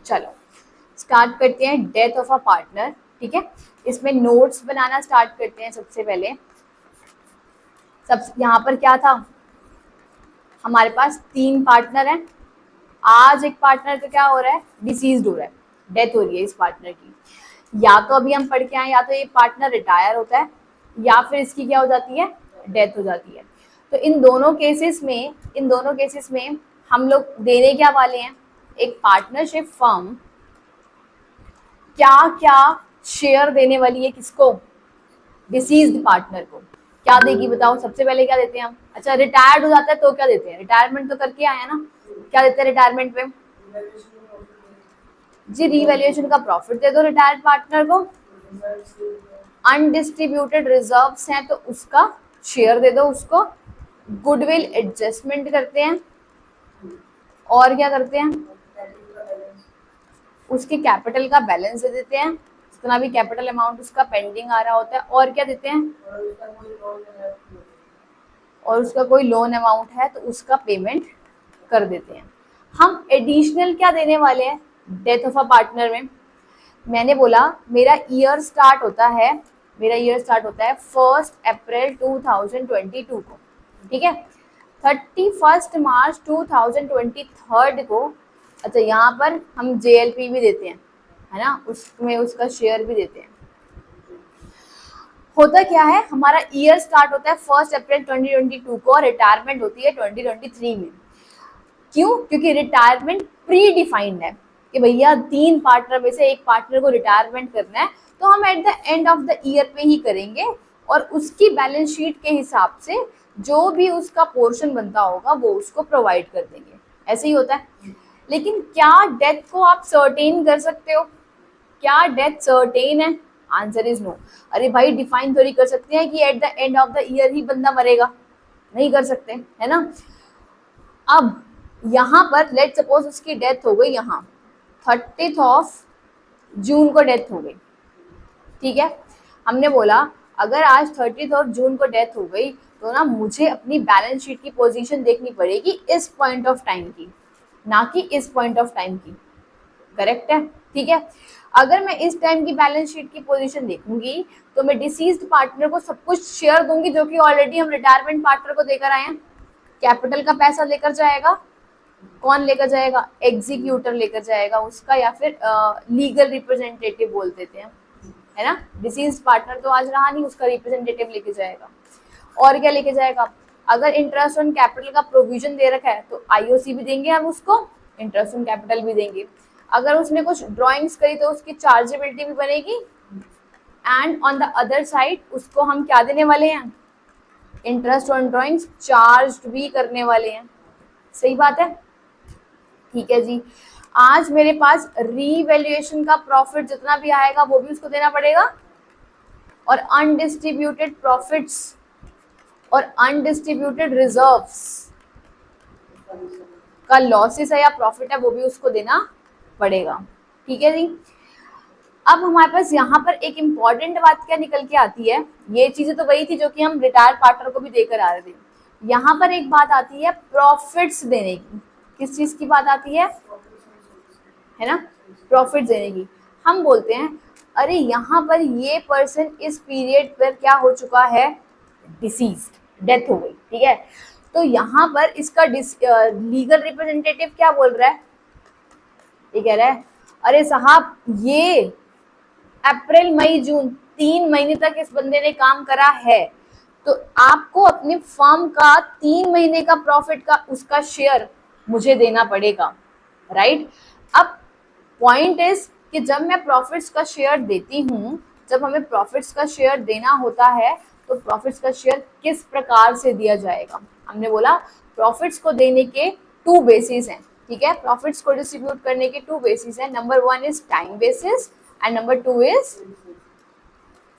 चलो स्टार्ट करते हैं डेथ ऑफ अ पार्टनर। ठीक है, इसमें नोट्स बनाना स्टार्ट करते हैं। सबसे पहले यहाँ पर क्या था, हमारे पास 3 पार्टनर हैं। आज एक पार्टनर का क्या हो रहा है, डिसीज्ड हो रहा है, डेथ हो रही है इस पार्टनर की। या तो अभी हम पढ़ के आए, या तो ये पार्टनर रिटायर होता है, या फिर इसकी क्या हो जाती है, डेथ हो जाती है। तो इन दोनों केसेस में हम लोग देने क्या वाले हैं, एक पार्टनरशिप फर्म क्या क्या शेयर देने वाली है, किसको, डिसीज्ड पार्टनर को। क्या देगी बताओ, सबसे पहले क्या देते हैं हम। अच्छा, रिटायर्ड हो जाता है तो क्या देते हैं, रिटायरमेंट तो करके आए हैं ना, क्या देते हैं रिटायरमेंट पे जी, रीवैल्यूएशन का प्रॉफिट दे दो रिटायर्ड पार्टनर को। अनडिस्ट्रीब्यूटेड रिजर्व्स हैं तो उसका शेयर दे दो उसको। गुडविल एडजस्टमेंट करते हैं, और क्या करते हैं, उसके कैपिटल का बैलेंस दे देते हैं, जितना भी कैपिटल अमाउंट उसका पेंडिंग आ रहा होता है। और क्या देते हैं, और उसका कोई लोन अमाउंट है तो उसका पेमेंट कर देते हैं। हम एडिशनल क्या देने वाले हैं डेथ ऑफ अ पार्टनर में। मैंने बोला मेरा ईयर स्टार्ट होता है 1 अप्रैल 2022 को। ठीक है, 31 मार्च 2023 को। अच्छा, यहाँ पर हम JLP भी देते हैं, है ना, उसमें उसका शेयर भी देते हैं। होता क्या है, हमारा ईयर स्टार्ट होता है 1 अप्रैल 2022 को, और रिटायरमेंट होती है 2023 में। क्यों, क्योंकि रिटायरमेंट प्री डिफाइंड है कि भैया 3 पार्टनर में से एक पार्टनर को रिटायरमेंट करना है, तो हम eight the end of the year पे ही करेंगे, और उसकी बैलेंस शीट के हिसाब से जो भी उसका पोर्शन बनता होगा वो उसको प्रोवाइड कर देंगे। ऐसे ही होता है। लेकिन क्या डेथ को आप सर्टेन कर सकते हो, क्या डेथ सर्टेन है, आंसर इज नो। अरे भाई, डिफाइन थोड़ी कर सकते हैं कि at the end of the year ही बंदा मरेगा, नहीं कर सकते, है ना। अब यहाँ पर लेट सपोज उसकी डेथ हो गई, यहाँ 30 जून को डेथ हो गई। ठीक है, हमने बोला अगर आज 30 जून को डेथ हो गई तो ना मुझे अपनी बैलेंस शीट की पोजीशन देखनी पड़ेगी इस पॉइंट ऑफ टाइम की, ना कि इस पॉइंट ऑफ टाइम की। करेक्ट है, ठीक है। अगर मैं इस टाइम की बैलेंस शीट की पोजीशन देखूंगी तो मैं डिसीज्ड पार्टनर को सब कुछ शेयर दूंगी, जो कि ऑलरेडी हम रिटायरमेंट पार्टनर को देकर आए हैं। कैपिटल का पैसा लेकर जाएगा, कौन लेकर जाएगा, एग्जीक्यूटर लेकर जाएगा उसका, या फिर लीगल रिप्रेजेंटेटिव बोल देते हैं, है ना। डिसीज पार्टनर तो आज रहा नहीं, उसका रिप्रेजेंटेटिव लेके जाएगा। और क्या लेके जाएगा, अगर इंटरेस्ट ऑन कैपिटल का प्रोविजन दे रखा है तो IOC भी देंगे हम उसको, इंटरेस्ट ऑन कैपिटल भी देंगे। अगर उसने कुछ ड्राइंग्स करी तो उसकी चार्जेबिलिटी भी बनेगी, and on the other side उसको हम क्या देने वाले हैं, इंटरेस्ट ऑन ड्राइंग्स चार्ज भी करने वाले हैं। सही बात है, ठीक है जी। आज मेरे पास रीवैल्यूएशन का प्रॉफिट जितना भी आएगा वो भी उसको देना पड़ेगा, और अनडिस्ट्रीब्यूटेड प्रॉफिट्स और अनडिस्ट्रीब्यूटेड रिजर्व्स का लॉसेस है या प्रॉफिट है वो भी उसको देना पड़ेगा। ठीक है जी। अब हमारे पास यहाँ पर एक इम्पॉर्टेंट बात क्या निकल के आती है, ये चीजें तो वही थी जो कि हम रिटायर्ड पार्टनर को भी देकर आ रहे थे। यहाँ पर एक बात आती है प्रॉफिट्स देने की। किस चीज की बात आती है ना, प्रॉफिट देने की। हम बोलते हैं अरे यहाँ पर ये पर्सन इस पीरियड पर क्या हो चुका है, डिसीज्ड, डेथ हो गई। ठीक है, तो यहाँ पर इसका लीगल रिप्रेजेंटेटिव क्या बोल रहा है, ये कह रहा है अरे साहब ये अप्रैल मई जून 3 महीने तक इस बंदे ने काम करा है, तो आपको अपने फर्म का 3 महीने का प्रॉफिट का उसका शेयर मुझे देना पड़ेगा, राइट। अब पॉइंट इज कि जब मैं प्रॉफिट्स का शेयर देती हूँ, जब हमें प्रॉफिट्स का शेयर देना होता है तो प्रॉफिट्स का शेयर किस प्रकार से दिया जाएगा। हमने बोला प्रॉफिट्स को देने के 2 बेसिस हैं। ठीक है, प्रॉफिट्स को डिस्ट्रीब्यूट करने के 2 बेसिस हैं। Number 1 is time basis and number 2 is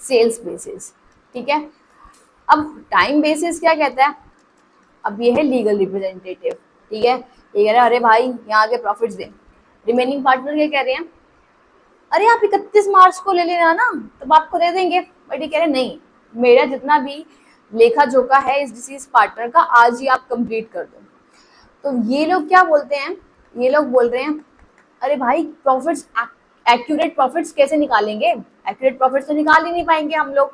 sales basis. ठीक है, अब टाइम बेसिस क्या कहता है, अब ये है लीगल रिप्रेजेंटेटिव। ठीक है, ये कह रहा है अरे भाई यहाँ के प्रॉफिट्स दें। रिमेनिंग पार्टनर क्या कह रहे हैं, अरे आप 31 मार्च को ले लेना ना, तब आपको दे देंगे। बट ये कह रहे नहीं, मेरा जितना भी लेखा जोखा है इस डिसीज पार्टनर का आज ही आप कंप्लीट कर दो। तो ये लोग क्या बोलते हैं, ये लोग बोल रहे हैं अरे भाई प्रॉफिट्स, एक्यूरेट प्रॉफिट्स कैसे निकालेंगे, एक्यूरेट प्रॉफिट्स तो निकाल ही नहीं पाएंगे हम लोग।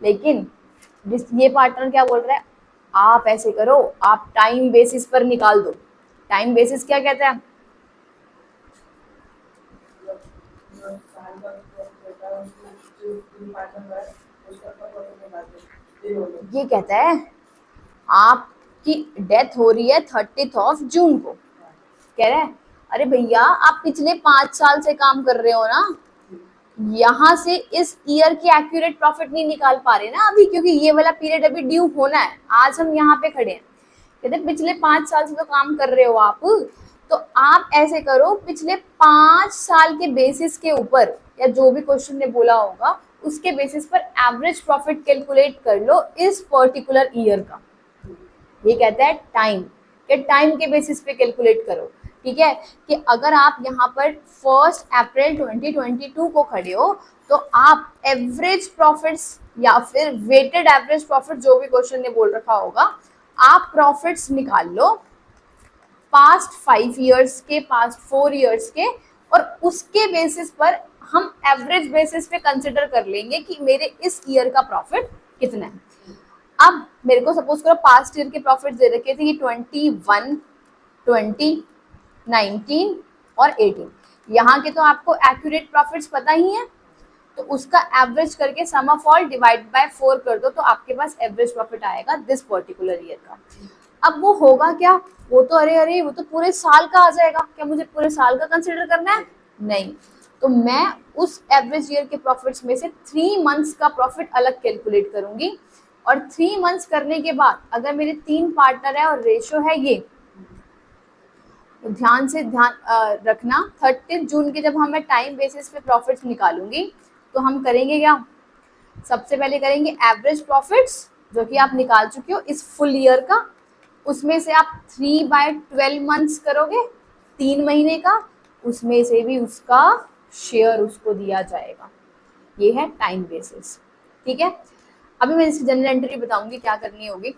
लेकिन ये पार्टनर क्या बोल रहा है, आप ऐसे करो, आप टाइम बेसिस पर निकाल दो। टाइम बेसिस क्या कहता है, ये कहता है आपकी डेथ हो रही है 30 जून को, कह रहा है अरे भैया आप पिछले 5 साल से काम कर रहे हो ना, यहाँ से इस ईयर की एक्यूरेट प्रॉफिट नहीं निकाल पा रहे ना अभी, क्योंकि ये वाला पीरियड अभी ड्यू होना है, आज हम यहाँ पे खड़े हैं। कहते पिछले 5 साल से तो काम कर रहे हो आप, तो आप ऐसे करो पिछले 5 साल के बेसिस के ऊपर, या जो भी क्वेश्चन ने बोला होगा उसके बेसिस पर एवरेज प्रॉफिट कैलकुलेट कर लो इस पर्टिकुलर ईयर का। ये कहता है टाइम, कि टाइम के बेसिस पे कैलकुलेट करो। ठीक है, कि अगर आप यहाँ पर 1 अप्रैल 2022 को खड़े हो, तो आप एवरेज प्रॉफिट्स या फिर वेटेड एवरेज प्रॉफिट, जो भी क्वेश्चन ने बोल रखा होगा, आप प्रॉफिट्स निकाल लो पास्ट 5 ईयर्स के, पास्ट 4 ईयर्स के, और उसके बेसिस पर हम एवरेज बेसिस पे कंसिडर कर लेंगे कि मेरे इस ईयर का प्रॉफिट कितना है। अब मेरे को सपोज करो पास्ट ईयर के प्रॉफिट दे रखे थे, ये 21, 20, 19 और 18, यहाँ के तो आपको एक्यूरेट प्रॉफिट्स पता ही है, तो उसका एवरेज करके सम ऑफ ऑल डिवाइड बाय 4 कर दो, तो आपके पास एवरेज प्रॉफिट आएगा दिस पर्टिकुलर ईयर का। अब वो होगा क्या, वो तो अरे वो तो पूरे साल का आ जाएगा, क्या मुझे पूरे साल का कंसिडर करना है, नहीं, तो मैं उस एवरेज ईयर के प्रॉफिट्स में से 3 मंथ्स का प्रॉफिट अलग कैलकुलेट करूंगी, और 3 मंथ्स करने के बाद अगर मेरे 3 पार्टनर है और रेशो है ये, तो ध्यान रखना 30 जून के जब हमें टाइम बेसिस पे प्रॉफिट्स निकालूंगी, तो हम करेंगे क्या, सबसे पहले करेंगे एवरेज प्रॉफिट्स जो कि आप निकाल चुके हो इस फुल ईयर का, उसमें से आप 3/12 मंथ्स करोगे, 3 महीने का, उसमें से भी उसका शेयर उसको दिया जाएगा। ये है टाइम बेसिस। ठीक है, अभी मैं इसकी जनरल एंट्री बताऊंगी क्या करनी होगी।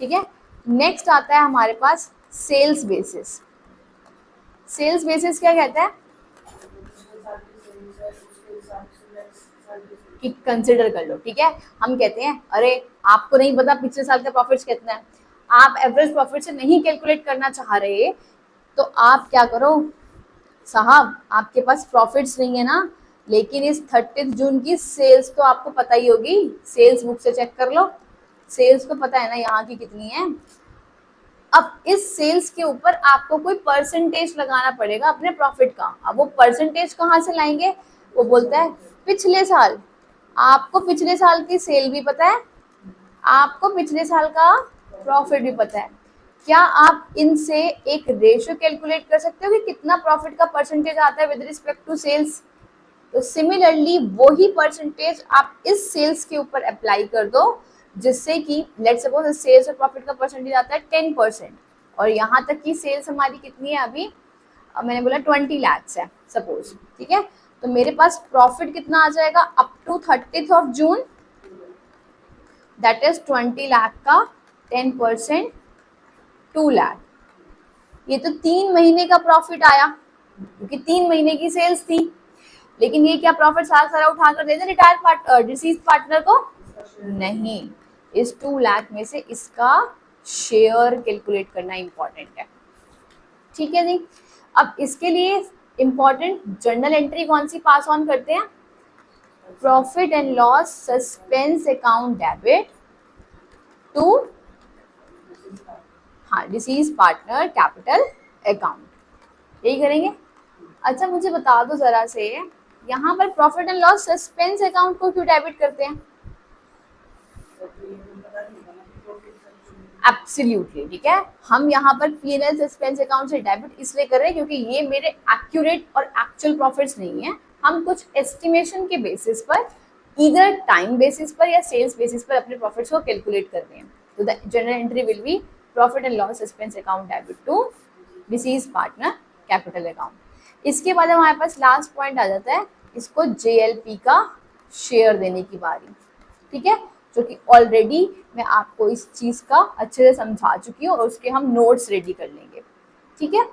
ठीक है, नेक्स्ट आता है हमारे पास सेल्स बेसिस। सेल्स बेसिस क्या कहता है कि कंसिडर कर लो। ठीक है, हम कहते हैं अरे आपको नहीं पता पिछले साल का प्रॉफिट्स कितना है, आप एवरेज प्रॉफिट से नहीं कैलकुलेट करना चाह रहे, तो आप क्या करो साहब, आपके पास प्रॉफिट्स नहीं है ना, लेकिन इस 30 जून की सेल्स तो आपको पता ही होगी, सेल्स बुक से चेक कर लो, सेल्स तो पता है ना यहाँ की कितनी है। अब इस सेल्स के ऊपर आपको कोई परसेंटेज लगाना पड़ेगा अपने प्रॉफिट का। अब वो परसेंटेज कहाँ से लाएंगे, वो बोलता है पिछले साल, आपको पिछले साल की सेल भी पता है, आपको पिछले साल का प्रॉफिट भी पता है, क्या आप इनसे एक रेशियो कैलकुलेट कर सकते हो कि कितना प्रॉफिट का परसेंटेज आता है विद रिस्पेक्ट टू सेल्स। तो सिमिलरली वही परसेंटेज आप इस सेल्स के ऊपर अप्लाई कर दो, जिससे कि लेट्स सपोज सेल्स और प्रॉफिट का परसेंटेज आता है 10%, और यहाँ तक की सेल्स हमारी कितनी है अभी, मैंने बोला 20 लाख है सपोज। ठीक है, तो मेरे पास प्रॉफिट कितना आ जाएगा up to 30 June, that is 20 lakh का 10% 2 लाख। ये तो 3 महीने का प्रॉफिट आया, क्योंकि 3 महीने की सेल्स थी। लेकिन ये क्या प्रॉफिट सारा उठाकर दे दे रिटायर डिसीज पार्टनर को, नहीं, इस 2 लाख में से इसका शेयर कैलकुलेट करना इंपॉर्टेंट है। ठीक है जी, अब इसके लिए इंपॉर्टेंट जर्नल एंट्री कौन सी पास ऑन करते हैं, profit and loss suspense account debit to deceased partner capital account, यही करेंगे। अच्छा मुझे बता दो जरा से, यहाँ पर profit and loss suspense account को क्यों डेबिट करते हैं, एब्सोल्युटली। ठीक है, हम यहाँ पर P&L सस्पेंस अकाउंट से डेबिट इसलिए कर रहे हैं क्योंकि ये मेरे एक्यूरेट और एक्चुअल प्रॉफिट्स नहीं है, हम कुछ एस्टिमेशन के बेसिस पर, इधर टाइम बेसिस पर या सेल्स बेसिस पर अपने प्रॉफिट्स को कैलकुलेट करते हैं। तो the general entry will be profit and loss suspense account debit to deceased partner capital account. इसके बाद हमारे पास लास्ट पॉइंट आ जाता है, इसको JLP का शेयर देने की बारी। ठीक है, जो कि ऑलरेडी मैं आपको इस चीज़ का अच्छे से समझा चुकी हूँ, और उसके हम नोट्स रेडी कर लेंगे। ठीक है।